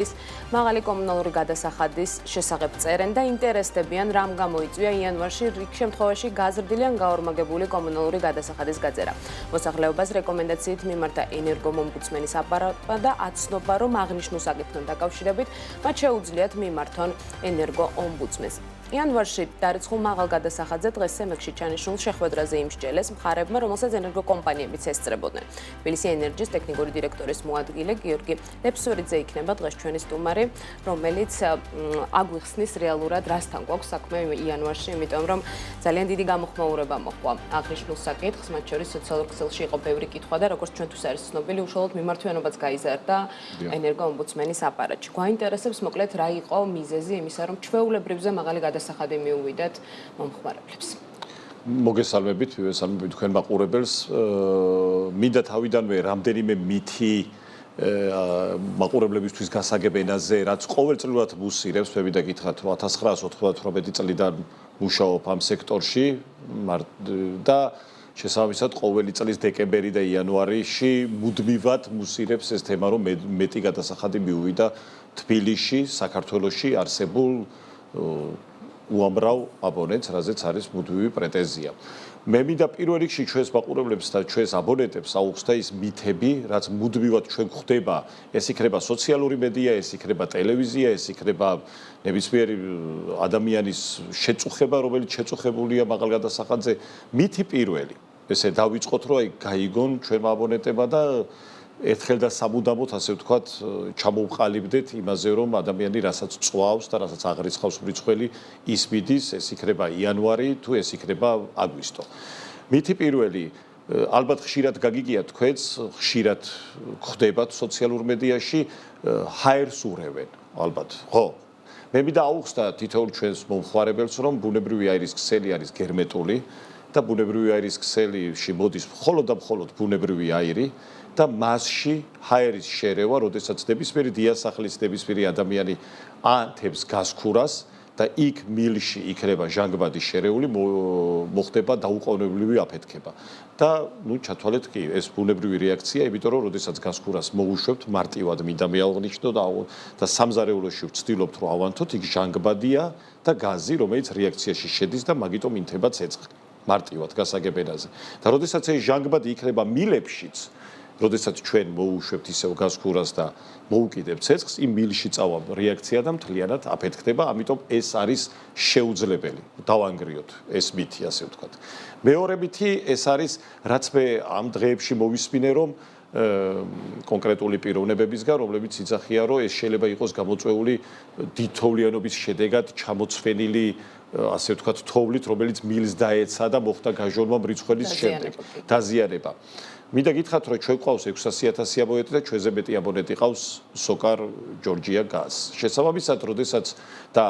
მაღალი კომუნალური გადასახადის შესახებ წერენ და ინტერესდებიან, რამ გამოიწვია იანვარში რიგ შემთხვევაში გაზრდილი ან გაორმაგებული კომუნალური გადასახადის გაწერა. მოსახლეობას რეკომენდაციით მიმართა ენერგომომბუდსმენის აპარატმა და აცნობა, რომ აღნიშნულ საკითხთან დაკავშირებით მათ შეუძლიათ მიმართონ ენერგოომბუდსმენს. იანვარში დარიცხულ მაღალ გადასახადზე დღეს სემეგში ჩანიშნულ შეხვედრაზე იმსჯელეს მხარეებმა, რომელსაც ენერგოკომპანიებიც ესწრებოდნენ. თბილისი ენერჯის ტექნიკური დირექტორის მოადგილე გიორგი ლეფსვერიძე იქნება დღეს ჩვენი სტუმარი, რომელიც აგვიხსნის რეალურად რასთან გვაქვს საქმე იანვარში, იმიტომ რომ ძალიან დიდი გამოხმაურება მოჰყვა აღნიშნულ საკითხს, მათ შორის სოციალურ ქსელში იყო ბევრი კითხვა და როგორც ჩვენთვის არის ცნობილი, უშუალოდ მიმართვიანობაც გაიზარდა ენერგოომბუდსმენის აპარატში. გვაინტერესებს მოკლედ რა იყო მიზეზი იმისა, რომ ჩვეულებრივზე მაღალი გადასახადი მიუვიდათ მომხმარებლებს. მოგესალმებით, მივესალმებით თქვენ მაყურებელს. მინდა თავიდანვე რამდენიმე მითი მაყურებლებისთვის გასაგებ ენაზე, რაც ყოველწლიურად მუსირებს, მე მინდა გითხრათ, რომ 1998 წლიდან მუშაობ ამ სექტორში და შესაბამისად ყოველი წლის დეკემბერი და იანვარიში მუდმივად მუსირებს ეს თემა, რომ მეტი გადასახადი მიუვიდა თბილისში, საქართველოში არსებულ უამრავ აბონენტს, რაზეც არის მუდმივი პრეტენზია. მე მინდა პირველ რიგში ჩვენს მაყურებლებს და ჩვენს აბონენტებს აუხსნა ის მითები, რაც მუდმივად ჩვენ გვხვდება, ეს იქნება სოციალური მედია, ეს იქნება ტელევიზია, ეს იქნება ნებისმიერი ადამიანის შეწუხება, რომელიც შეწუხებულია მაღალ გადასახადზე. მითი პირველი, ესე დავიწყოთ, რომ აი გაიგონ ჩვენმა აბონენტებმა და ერთხელ და სამუდამოდ, ასე ვთქვათ, ჩამოვყალიბდეთ იმაზე, რომ ადამიანი რასაც წვავს და რასაც აღრიცხავს მრიცხველი, ის მიდის, ეს იქნება იანვარი თუ ეს იქნება აგვისტო. მითი პირველი, ალბათ ხშირად გაგიგია თქვენს, ხშირად გვხვდებათ სოციალურ მედიაში, ჰაერს ურევენ, ალბათ, ხო? მე მინდა აუხსნა თითოეულ ჩვენს მომხმარებელს, რომ ბუნებრივი აირის ქსელი არის გერმეტული და ბუნებრივი აირის ქსელში მოდის მხოლოდ და მხოლოდ ბუნებრივი აირი და მასში ჰაერის შერევა, როდესაც ნებისმიერი დიასახლის ნებისმიერი ადამიანი ანთებს გასქურას და იქ მილში იქნება ჟანგბადი შერეული, მოხდება დაუყოვნებლივი აფეთქება. და ჩათვალეთ კი, ეს ბუნებრივი რეაქცია, იმიტომ რომ როდესაც გასქურას მოუშვებთ, მარტივად მინდა მე აღნიშნო და სამზარეულოში ვცდილობთ, რომ ავანთოთ, იქ ჟანგბადია და გაზი, რომელიც რეაქციაში შედის და მაგიტომ ინთება ცეცხლი. მარტივად გასაგებ ენაზე. და როდესაც ეს ჟანგბადი იქნება მილებშიც, როდესაც ჩვენ მოუშვებთ ისევ გასქურას და მოუკიდებთ ცეცხლს, იმ მილში წავა რეაქცია და მთლიანად აფეთქდება, ამიტომ ეს არის შეუძლებელი. დავანგრიოთ ეს მითი, ასე ვთქვათ. მეორე მითი ეს არის, რაც მე ამ დღეებში მოვისმინე, რომ კონკრეტული პიროვნებებისგან, რომლებიც იძახიან, რომ ეს შეიძლება იყოს გამოწვეული დიდთოვლიანობის შედეგად ჩამოცვენილი ასე ვთქვათ, თოვლით, რომელიც მილს დაეცა და მოხდა გაჟონვა მრიცხველის შემდეგ. დაზიანება. მინდა გითხრათ, რომ ჩვენ გვყავს 600,000 აბონენტი და ჩვენზე მეტი აბონენტი ყავს სოკარ ჯორჯია გაზ. შესაბამისად, როდესაც და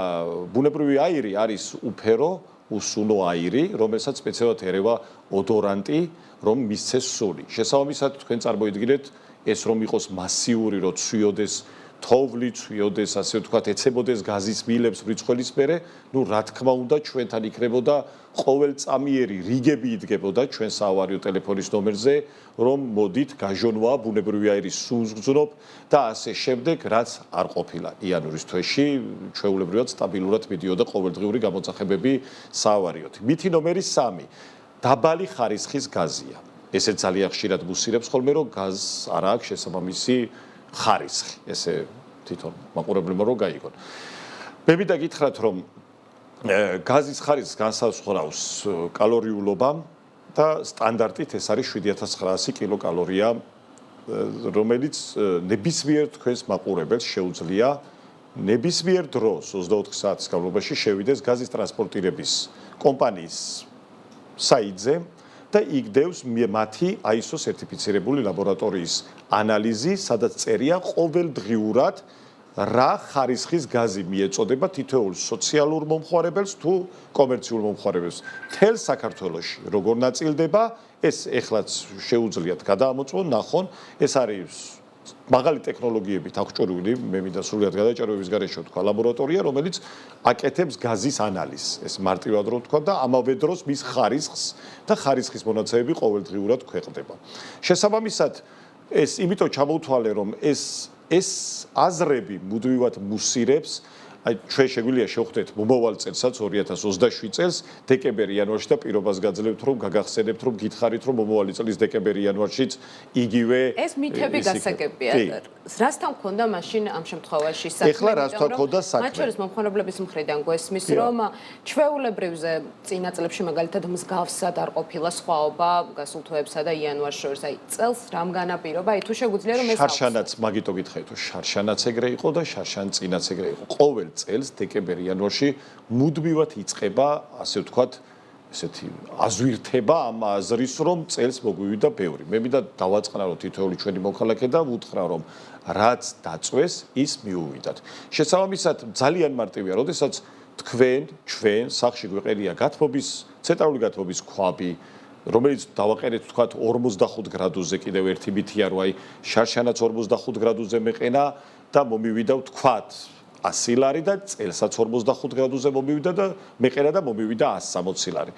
ბუნებრივი აირი არის უფერო, უსუნო აირი, რომელსაც სპეციალურად ერევა ოდორანტი, რომ მისცეს სული. შესაბამისად, თქვენ წარმოიდგინეთ, ეს რომ იყოს მასიური, რომ ცვიოდეს თოვლი, ცვიოდეს, ასე ვთქვათ, ეცებოდეს გაზის მილებს მრიცხველის მერე, ნუ რა თქმა უნდა, ჩვენთან იქნებოდა ყოველწამიერი რიგები იდგებოდა ჩვენ საავარიო ტელეფონის ნომერზე, რომ მოდით გაჟონვა ბუნებრივი აირის სუნს გრძნობ და ასე შემდეგ, რაც არ ყოფილა. იანვრის თვეში ჩვეულებრივად სტაბილურად მიდიოდა ყოველდღიური გამოძახებები საავარიოთ. მითი ნომერი 3. დაბალი ხარისხის გაზია. ესე ძალიან ხშირად მუსირებს ხოლმე, რომ გაზს არ აქვს შესაბამისი ხარისხი, ესე თვითონ მაყურებლებმა რომ გაიგონ. მე მინდა გითხრათ, რომ გაზის ხარისხს განსაზღვრავს კალორიულობა და სტანდარტით ეს არის 7900 კილოკალორია, რომელიც ნებისმიერ თქვენს მაყურებელს შეუძლია ნებისმიერ დროს 24 საათის განმავლობაში შევიდეს გაზის ტრანსპორტირების კომპანიის საიტზე და იგდევს მათი ISO სერტიფიცირებული ლაბორატორიის ანალიზი, სადაც წერია ყოველდღიურად რა ხარისხის გაზი მიეწოდება თითოეულ სოციალურ მომხმარებელს თუ კომერციულ მომხმარებელს. მთელ საქართველოში როგორ ნაწილდება, ეს ეხლაც შეუძლიათ გადაამოწმონ, ნახონ, ეს არის მაღალი ტექნოლოგიებით აღჭურვილი, მე მინდა სრულად გადაჭარბების გარეშე ვთქვა, ლაბორატორია, რომელიც აკეთებს გაზის ანალიზს. ეს მარტივად რო ვთქვა და ამავე დროს მის ხარისხს და ხარისხის მონაცემები ყოველდღიურად ქვეყნდება. შესაბამისად, ეს იმიტომ ჩამოვთვალე, რომ ეს ეს აზრები მუდმივად მუსირებს აი ჩვენ შეგვიძლია შევხვდეთ მომავალ წელსაც 2027 წელს დეკემბერ-იანვარში და პირობას გაძლევთ რომ გაგახსენებთ რომ გითხარით რომ მომავალი წლის დეკემბერ-იანვარშიც იგივე ეს მითები გასაგებია. რასთან მქონდა მაშინ ამ შემთხვევაში საქმე? ეხლა რასთან მქონდა საქმე? მათ შორის მომხმარებლების მხრიდან გვესმის რომ ჩვეულებრივზე წინა წლებში მაგალითად მსგავსად არ ყოფილა სხვაობა გასულ თვეებსა და იანვარს შორის. აი წელს რამ განაპირობა? აი თუ შეგვიძლია რომ ეს შარშანაც მაგიტო გითხარით რომ შარშანაც ეგრე იყო და შარშან წინაც ეგრე იყო. ყოველ წელს დეკემბერ-იანვარში მუდმივად იწყება, ასე ვთქვათ, ესეთი აზვირთება ამ აზრის, რომ წელს მოგვივიდა ბევრი. მე მინდა დავაწყნარო თითოეული ჩვენი მოქალაქე და ვუთხრა, რომ რაც დაწვეს, ის მიუვიდათ. შესაბამისად, ძალიან მარტივია, როდესაც ჩვენ სახში გვეყენია გათბობის, ცენტრალური გათბობის ქვაბი, რომელიც დავაყენეთ ვთქვათ 45 გრადუსზე კიდევ ერთი მითია, რომ აი შარშანაც 45 გრადუსზე მეყენა და მომივიდა ვთქვათ 100 ლარი და წელსაც 45 გრადუსზე მომივიდა და მეყენა და მომივიდა 160 ლარი.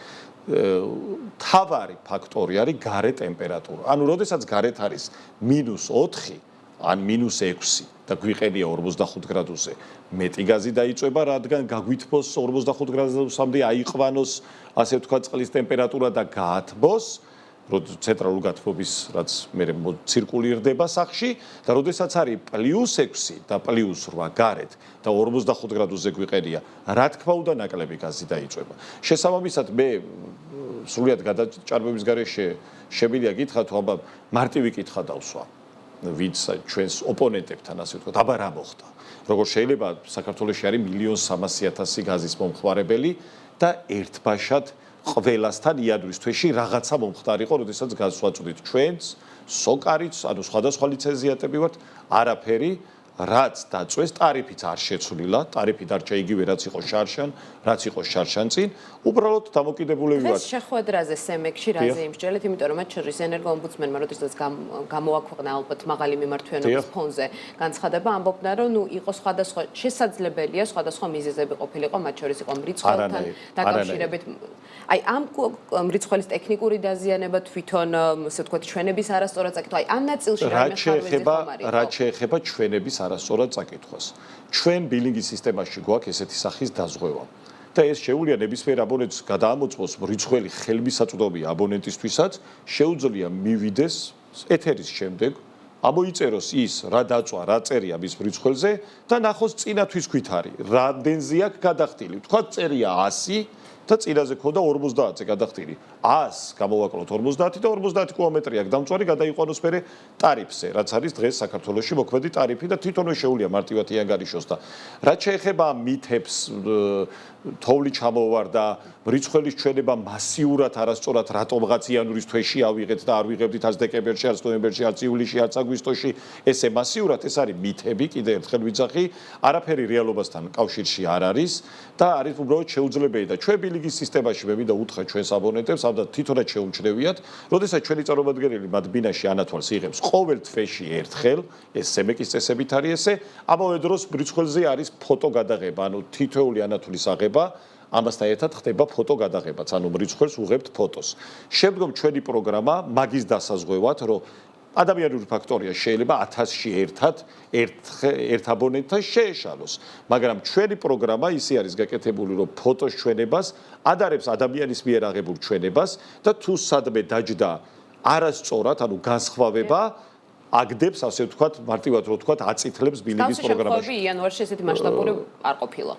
თავარი ფაქტორი არის გარე ტემპერატურა. ანუ როდესაც გარეთ არის -4 ან -6 და გვიყენია 45 გრადუსზე, მეტი გაზი დაიწובה, რადგან გაგვითბოს 45 გრადუსამდე აიყვანოს, ასე ვთქვათ, წყლის ტემპერატურა და გაათბოს. ცენტრალური გათბობის რაც მე ცირკულირდება სახში და როდესაც არის +6 და +8 გარეთ და 45 გრადუსზე გვიყენია, რა თქმა უნდა ნაკლები გაზი დაიწובה. შესაბამისად მე სრულიად გადაჭარბების გარეშე შემიძლია გითხრათ, თუ აბა მარტივი კითხვა დავსვა. ვინც ჩვენს ოპონენტებთან ასე ვთქვათ, აბა რა მოხდა? როგორ შეიძლება საქართველოში არის 1.3 მილიონი გაზის მომხმარებელი და ერთბაშად ყველასთან იანვრის თვეში რაღაცა მომხდარიყო, როდესაც გაზს ვაწვდით ჩვენც, სოკარიც, ანუ სხვადასხვა ლიცენზიატები ვართ, არაფერი, რაც დაწვეს, ტარიფიც არ შეცვლილა, ტარიფი დარჩა იგივე, რაც იყო შარშან, რაც იყო შარშან წინ, უბრალოდ დამოკიდებულები ვართ. ეს შეხვედრაზე სემექში რაზე იმსჯელეთ, იმიტომ რომ მათ შორის ენერგოომბუდსმენმა როდესაც გამოაქვეყნა ალბათ მაღალი მიმართვიანობის ფონზე განცხადება, ამბობდა რომ ნუ იყო სხვადასხვა შესაძლებელია სხვადასხვა მიზეზები ყოფილიყო, მათ შორის იყო მრიცხველთან დაკავშირებით. აი ამ მრიცხველის ტექნიკური დაზიანება თვითონ, ასე ვთქვათ, ჩვენების არასწორად წაკითხვა. აი ამ ნაწილში რამე ხარვეზი ხომ არის? რაც შეეხება ჩვენების არასწორად წაკითხვას. ჩვენ ბილინგის სისტემაში გვაქვს ესეთი სახის დაზღვევა. და ეს შეუძლია ნებისმიერ აბონენტს გადაამოწმოს მრიცხველი ხელმისაწვდომი აბონენტისთვისაც, შეუძლია მივიდეს ეთერის შემდეგ, ამოიწეროს ის, რა დაწვა, რა წერია მის მრიცხველზე და ნახოს წინა თვის ქვით არის, რამდენზე აქვს გადახდილი. თქვა წერია 100 და წინაზე ქონდა 50-ზე გადახდილი. 100 გამოვაკლოთ 50 და 50 კილომეტრი აქვს დამწვარი გადაიყვანოს მერე ტარიფზე, რაც არის დღეს საქართველოში მოქმედი ტარიფი და თვითონვე შეუძლია მარტივად იანგარიშოს და რაც შეეხება მითებს თოვლი ჩამოვარდა, მრიცხველის ჩვენება მასიურად არასწორად რატომღაც იანვრის თვეში ავიღეთ და არ ვიღებდით არც დეკემბერში, არც ნოემბერში, არც ივლისში, არც აგვისტოში, ესე მასიურად ეს არის მითები, კიდე ერთხელ ვიძახი, არაფერი რეალობასთან კავშირში არ არის და არის უბრალოდ შეუძლებელი და ჩვენ ბილინგის სისტემაში მე მინდა უთხრა ჩვენს აბონენტებს, და თვითონაც შეუმჩნევიათ, როდესაც ჩვენი წარმომადგენელი მათ ბინაში ანათვალს იღებს ყოველ თვეში ერთხელ, ეს სემეკის წესებით არის ესე, ამავე დროს მრიცხველზე არის ფოტო გადაღება, ანუ თითოეული ანათვლის აღება, ამასთან ერთად ხდება ფოტო გადაღებაც, ანუ მრიცხველს უღებთ ფოტოს. შემდგომ ჩვენი პროგრამა მაგის დასაზღვევად, რომ ადამიანური ფაქტორია შეიძლება 1000-ში ერთ აბონენტთან შეეშალოს, მაგრამ ჩვენი პროგრამა ისე არის გაკეთებული, რომ ფოტოს ჩვენებას ადარებს ადამიანის მიერ აღებულ ჩვენებას და თუ სადმე დაჯდა არასწორად, ანუ განსხვავება აგდებს, ასე ვთქვათ, მარტივად რო ვთქვათ, აწითლებს ბილინგის პროგრამაში. თავში იანვარში ესეთი მასშტაბური არ ყოფილა.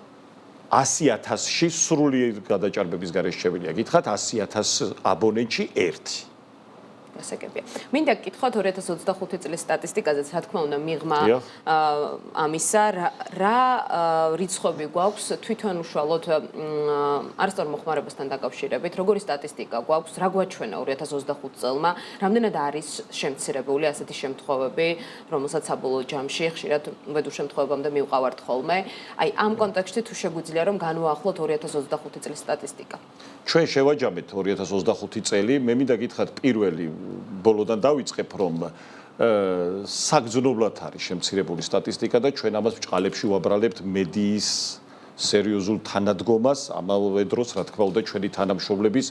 100,000-ში სრული გადაჭარბების გარეშე შეგვიძლია გითხრათ 100,000 აბონენტში ერთი. გასაგებია. მინდა გკითხოთ 2025 წლის სტატისტიკაზეც, რა თქმა უნდა, მიღმა ამისა, რა რიცხვები გვაქვს თვითონ უშუალოდ არასწორ მოხმარებასთან დაკავშირებით, როგორი სტატისტიკა გვაქვს, რა გვაჩვენა 2025 წელმა, რამდენად არის შემცირებული ასეთი შემთხვევები, რომელსაც საბოლოო ჯამში ხშირად უბედურ შემთხვევებამდე მივყავართ ხოლმე. აი ამ კონტექსტში თუ შეგვიძლია რომ განვაახლოთ 2025 წლის სტატისტიკა. ჩვენ შევაჯამეთ 2025 წელი, მე მინდა გითხრათ პირველი ბოლოდან დავიწყებ, რომ საგრძნობლად არის შემცირებული სტატისტიკა და ჩვენ ამას ბჭყალებში ვაბრალებთ მედიის სერიოზულ თანადგომას, ამავე დროს, რა თქმა უნდა, ჩვენი თანამშრომლების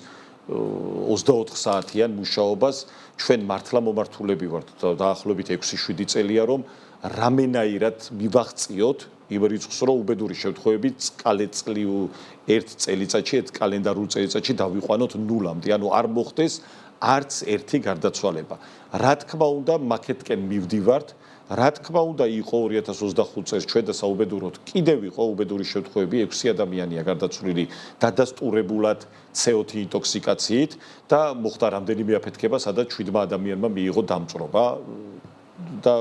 24 საათიან მუშაობას ჩვენ მართლა მომართულები ვართ დაახლოებით 6-7 წელია რომ რამენაირად მივაღწიოთ იმ რიცხვს რომ უბედური შემთხვევები ერთ წელიწადში ერთ კალენდარულ წელიწადში დავიყვანოთ ნულამდე ანუ არ მოხდეს არც ერთი გარდაცვალება რა თქმა უნდა მაკეთკენ მივდივართ რა თქმა უნდა იყო 2025 წელს ჩვენ და საუბედუროთ კიდევ იყო უბედური შემთხვევები 6 ადამიანია გარდაცვლილი დადასტურებულად CO2 ინტოქსიკაციით და მოხდა რამდენიმე აფეთქება სადაც 7 ადამიანმა მიიღო დამწვრობა და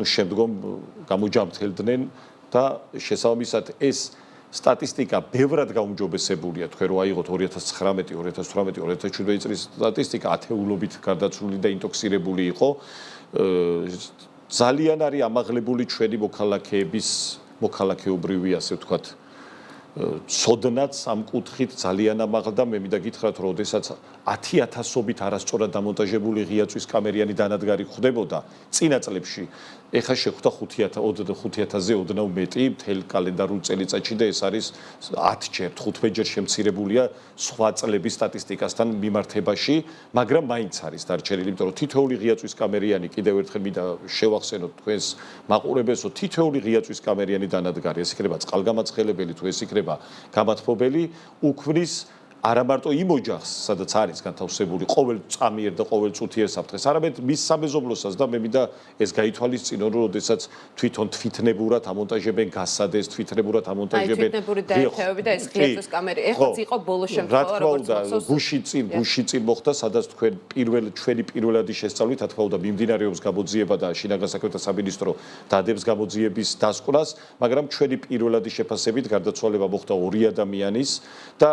შემდგომ გამოჯამრთელდნენ და შესაბამისად ეს სტატისტიკა ბევრად გაუმჯობესებულია თქვენ რო აიღოთ 2019, 2018, 2017 წლის სტატისტიკა ათეულობით გარდაცვლილი და ინტოქსირებული იყო ძალიან არის ამაღლებული ჩვენი მოქალაქეების მოქალაქეობრივი ასე ვთქვათ ცოდნაც ამ კუთხით ძალიან ამაღლდა მე მინდა გითხრათ რომ ოდესაც 10,000-ობით არასწორად დამონტაჟებული ღია წვის კამერიანი დანადგარი ხდებოდა წინა წლებში ეხლა შეხვდა 5,000-ზე ოდნავ მეტი მთელ კალენდარულ წელიწადში და ეს არის 10ჯერ 15ჯერ შემცირებულია სხვა წლების სტატისტიკასთან მიმართებაში მაგრამ მაინც არის დარჩენილი იმიტომ რომ თითოეული ღია წვის კამერიანი კიდევ ერთხელ მინდა შევახსენოთ თქვენს მაყურებელს რომ თითოეული ღია წვის კამერიანი დანადგარი ეს იქნება წყალგამაცხელებელი თუ ეს იქნება გამათბობელი უქმნის არა მარტო იმ ოჯახს, სადაც არის განთავსებული ყოველ წამიერ და ყოველ წუთიერ საფრთხეს, არამედ მის სამეზობლოსაც და მე მინდა ეს გაითვალისწინო, რომ შესაძაც თვითონ თვითნებურად ამონტაჟებენ გასადეს, თვითნებურად ამონტაჟებენ. თვითნებური დაერთვები და ეს ღია წვის კამერა. ეხლაც იყო ბოლო შემთხვევა, როგორც მოხდა, გუში წინ მოხდა, სადაც თქვენ ჩვენი პირველადი შესწავლით, რა თქმა უნდა, მიმდინარეობს გამოძიება და შინაგან საქმეთა სამინისტრო დადებს გამოძიების დასკვნას, მაგრამ ჩვენი პირველადი შეფასებით გარდაცვალება მოხდა 2 ადამიანის და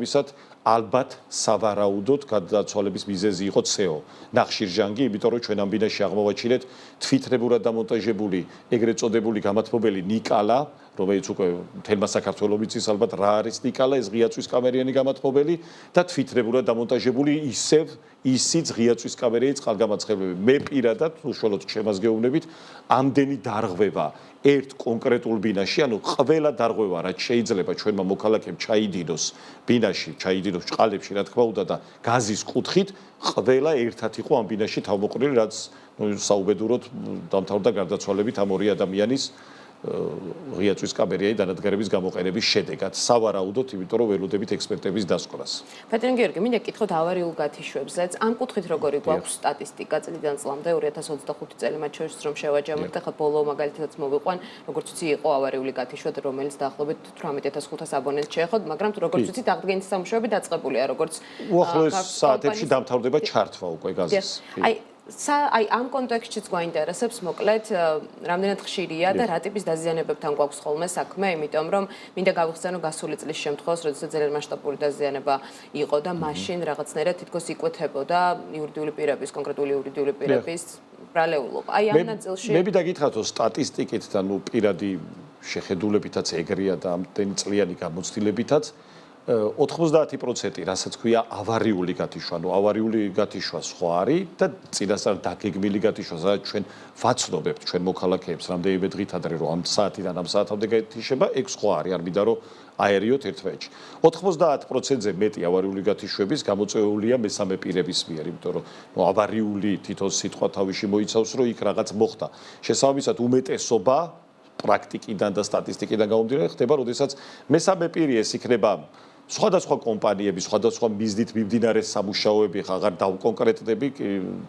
შესაბამისად ალბათ სავარაუდოდ გადაცვალების მიზეზი იყო CO. ნახშირჟანგი, იმიტომ რომ ჩვენ ამ ბინაში აღმოვაჩინეთ თვითნებურად დამონტაჟებული ეგრეთ წოდებული გამათბობელი ნიკალა, რომელიც უკვე მთელმა საქართველოს იცის ალბათ რა არის ნიკალა, ეს ღია წვის კამერიანი გამათბობელი და თვითნებურად დამონტაჟებული ისიც ღია წვის კამერიანი წყალგამაცხელებელი. მე პირადად უშუალოდ ჩემს გეუბნებით, ამდენი დარღვევა ერთ კონკრეტულ ბინაში, ანუ ყველა დარღვევა რაც შეიძლება ჩვენმა მოქალაქემ ჩაიდინოს ბინაში, ჩაიდინოს ჭყალებში, რა თქმა უნდა და გაზის კუთხით, ყველა ერთად იყო ამ ბინაში თავმოყრილი, რაც საუბედუროდ დამთავრდა გარდაცვალებით ამ 2 ადამიანის ღია წვის კამერიანი დანადგარების გამოყენების შედეგად. სავარაუდოდ, იმიტომ რომ ველოდებით ექსპერტების დასკვნას. პეტრე გიორგი, მინდა გითხოთ ავარიულ გათიშვებზეც. ამ კუთხით როგორი გვაქვს სტატისტიკა წლიდან წლამდე 2025 წელი მათ შორის რომ შევაჯამოთ, ახლა ბოლო მაგალითადაც მოვიყვან, როგორც ვიცი, იყო ავარიული გათიშვა, რომელიც დაახლოებით 18500 აბონენტს შეეხოთ, მაგრამ როგორც ვიცი, აღდგენის სამუშაოები დაწყებულია, როგორც უახლოეს საათებში დამთავრდება ჩართვა უკვე გაზის. აი ამ კონტექსტშიც გვაინტერესებს მოკლედ რამდენად ხშირია და რა ტიპის დაზიანებებთან გვაქვს ხოლმე საქმე, იმიტომ რომ მინდა გავიხსენო გასული წლის შემთხვევას, როდესაც ძალიან მასშტაბური დაზიანება იყო და მაშინ რაღაცნაირად თითქოს იკვეთებოდა იურიდიული პირების, კონკრეტული იურიდიული პირების ბრალეულობა. აი ამ ნაწილში მე მინდა გითხრათ, რომ სტატისტიკით და პირადი შეხედულებითაც ეგრეა და ამდენი წლიანი გამოცდილებითაც 90%, რასაც ქვია ავარიული გათიშვა, ანუ ავარიული გათიშვა სხვა არის და წინასწარ დაგეგმილი გათიშვა, სადაც ჩვენ ვაცნობებთ ჩვენ მოქალაქეებს რამდენიმე დღით ადრე რომ ამ საათიდან ამ საათამდე გათიშება, ეგ სხვა არის, არ მინდა რომ აერიოთ ერთმანეთში. 90%-ზე მეტი ავარიული გათიშვების გამოწვეულია მესამე პირების მიერ, იმიტომ რომ ავარიული თვითონ სიტყვა თავში მოიცავს, რომ იქ რაღაც მოხდა. შესაბამისად უმეტესობა პრაქტიკიდან და სტატისტიკიდან გამომდინარე ხდება, როდესაც მესამე პირი ეს იქნება სხვადასხვა კომპანიები, სხვადასხვა მიზნით მიმდინარე სამუშაოები, აღარ დავკონკრეტდები,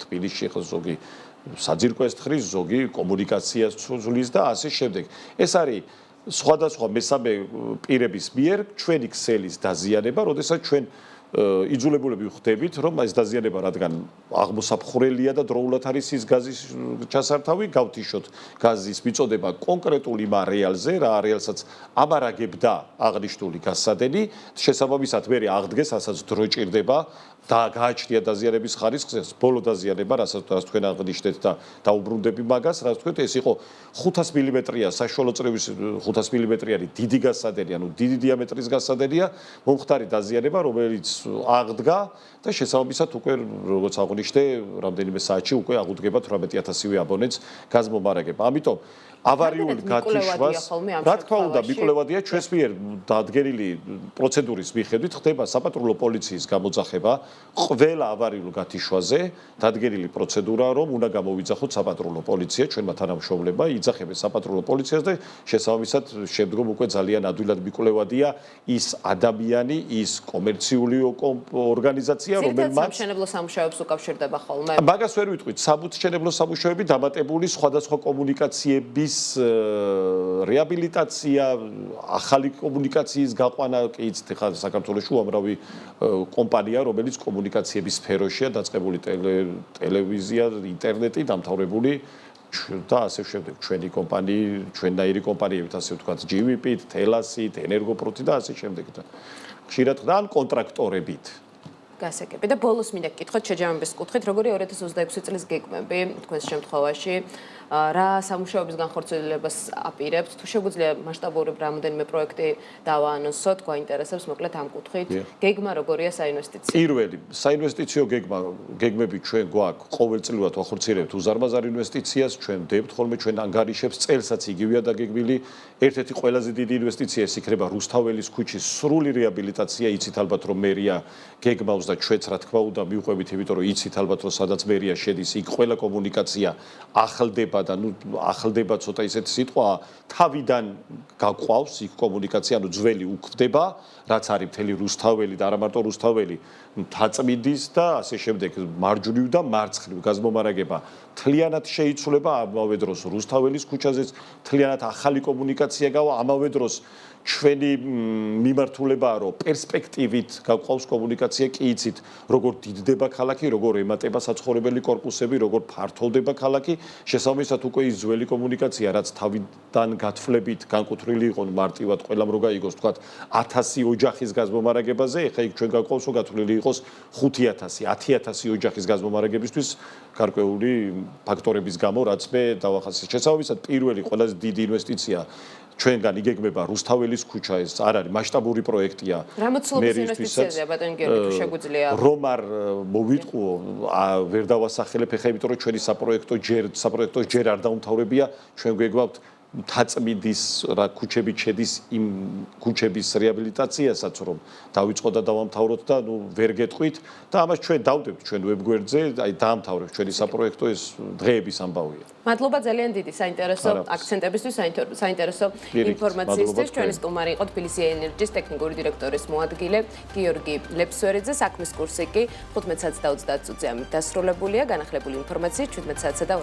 თბილისში ხო ზოგი საძირკვეს თხრის, ზოგი კომუნიკაციას ცვლის და ასე შემდეგ. ეს არის სხვადასხვა მესამე პირების მიერ ჩვენი ქსელის დაზიანება, როდესაც ჩვენ იძულებულები ვხდებით, რომ ეს დაზიანება რადგან აღმოსაფხვრელია და დროულად არის ის გაზის ჩასართავი, გავთიშოთ გაზის მიწოდება კონკრეტულ იმ არეალზე, რა არეალსაც ამარაგებდა აღნიშნული გაზსადენი, შესაბამისად მე აღდგეს, ასაც დრო ჭირდება და გააჩნია დაზიანების ხარისხზე, ბოლო დაზიანება, რასაც თქვენ აღნიშნეთ და დაუბრუნდები მაგას, რაც თქვენ ეს იყო 500 მმ-ია, საშუალო წრევის 500 მმ-იანი დიდი გაზსადენი, ანუ დიდი დიამეტრის გაზსადენია, მომხდარი დაზიანება, რომელიც აღდგა და შესაბამისად უკვე როგორც აღნიშნე, რამდენიმე საათში უკვე აღუდგება 18000-ვე აბონენტს გაზმომარაგება. ამიტომ ავარიული გათიშვას რა თქმა უნდა მიკვლევადია ჩვენს მიერ დადგენილი პროცედურის მიხედვით ხდება საპატრულო პოლიციის გამოძახება ყველა ავარიულ გათიშვაზე დადგენილი პროცედურაა რომ უნდა გამოვიძახოთ საპატრულო პოლიცია ჩვენმა თანამშრომლებმა იძახებენ საპატრულო პოლიციას და შესაბამისად შემდგომ უკვე ძალიან ადვილად მიკვლევადია ის ადამიანი ის კომერციული ორგანიზაცია რომელმაც სამშენებლო სამუშაოებს უკავშირდება ხოლმე მაგას ვერ ვიტყვით სამშენებლო სამუშაოები დამატებული სხვადასხვა კომუნიკაციების რეაბილიტაცია, ახალი კომუნიკაციის გაყვანა, კი იცით, ხა საქართველოს უამრავი კომპანია, რომელიც კომუნიკაციების სფეროშია დაწყებული ტელევიზია, ინტერნეტი, დამთავრებული და ასე შემდეგ. ჩვენი კომპანია, ჩვენნაირი კომპანიებით, ასე ვთქვათ, GVP-ით, Telas-ით, Energoprot-ით და ასე შემდეგ. ხშირად ან კონტრაქტორებით. გასაგები და ბოლოს მინდა გკითხოთ შეჯამების კუთხით, როგორი 2026 წლის გეგმები თქვენს შემთხვევაში რა სამუშაოების განხორციელებას აპირებთ, თუ შეგვიძლია მასშტაბური რამოდენიმე პროექტი დავაანონსოთ, გვაინტერესებს მოკლედ ამ კუთხით. გეგმა როგორია საინვესტიციო? პირველი, საინვესტიციო გეგმები ჩვენ გვაქვს ყოველწლიურად ვახორციელებთ უზარმაზარ ინვესტიციას, ჩვენ ვდებთ ხოლმე ჩვენ ანგარიშებს, წელსაც იგივეა დაგეგმილი. ერთ-ერთი ყველაზე დიდი ინვესტიცია ეს იქნება რუსთაველის ქუჩის სრული რეაბილიტაცია, იცით ალბათ რომ მერია გეგმავს და ჩვენც რა თქმა უნდა მივყვებით, იმიტომ რომ იცით ალბათ რომ სადაც მერია შედის, იქ ყველა კომუნიკაცია ახლდება და ახლდება ცოტა ისეთი სიტყვაა, თავიდან გაყვავს იქ კომუნიკაცია, ანუ ძველი უქმდება, რაც არის მთელი რუსთაველი და არა მარტო რუსთაველი, მთაწმინდის და ასე შემდეგ, მარჯვნივ და მარცხნივ გაზმომარაგება მთლიანად შეიცვლება ამავე დროს რუსთაველის ქუჩაზეც მთლიანად ახალი კომუნიკაცია გავა ამავე დროს ჩვენი მიმართულებაა რომ პერსპექტივით გაყვავს კომუნიკაცია კი იცით როგორ დიდდება ქალაქი როგორ ემატება საცხოვრებელი კორპუსები როგორ ფართოვდება ქალაქი შესაბამისად უკვე ის ძველი კომუნიკაცია რაც თავიდან გათვლებით განკუთვნილი იყო მარტივად ყველამ რო გაიგოს თქვა 1000 ოჯახის გაზმომარაგებაზე ეხა იქ ჩვენ გაყვავს რომ გათვლილი იყოს 5000 10000 ოჯახის გაზმომარაგებისთვის გარკვეული ფაქტორების გამო რაც მე დავახასიათე შესაბამისად პირველი ყველაზე დიდი ინვესტიცია ჩვენგან იგეგმება რუსთაველის ქუჩა ეს არ არის მასშტაბური პროექტია რა მოცულობის ინვესტიციაზეა ბატონი გიორგი თუ შეგვიძლია რომ არ მოვიტყუო ვერ დავასახელებ ეხა იმიტომ რომ ჩვენი საპროექტო ჯერ არ დაუმთავრებია ჩვენ გვეგბავთ მთაწმინდის რა ქუჩებით შედის იმ ქუჩების რეაბილიტაციასაც რომ დავიწყო და დავამთავროთ და ნუ ვერ გეტყვით და ამას ჩვენ დავდებთ ჩვენ ვებგვერდზე აი დაამთავრებს ჩვენი საპროექტო ეს დღეების ამბავია მადლობა ძალიან დიდი საინტერესო აქცენტებისთვის საინტერესო ინფორმაციისთვის ჩვენი სტუმარი იყო თბილისი ენერჯის ტექნიკური დირექტორის მოადგილე გიორგი ლეფსვერიძე საქმის კურსი კი 15 საათს და 30 წუთზე ამით დასრულებულია განახლებული ინფორმაცია 17 საათსა და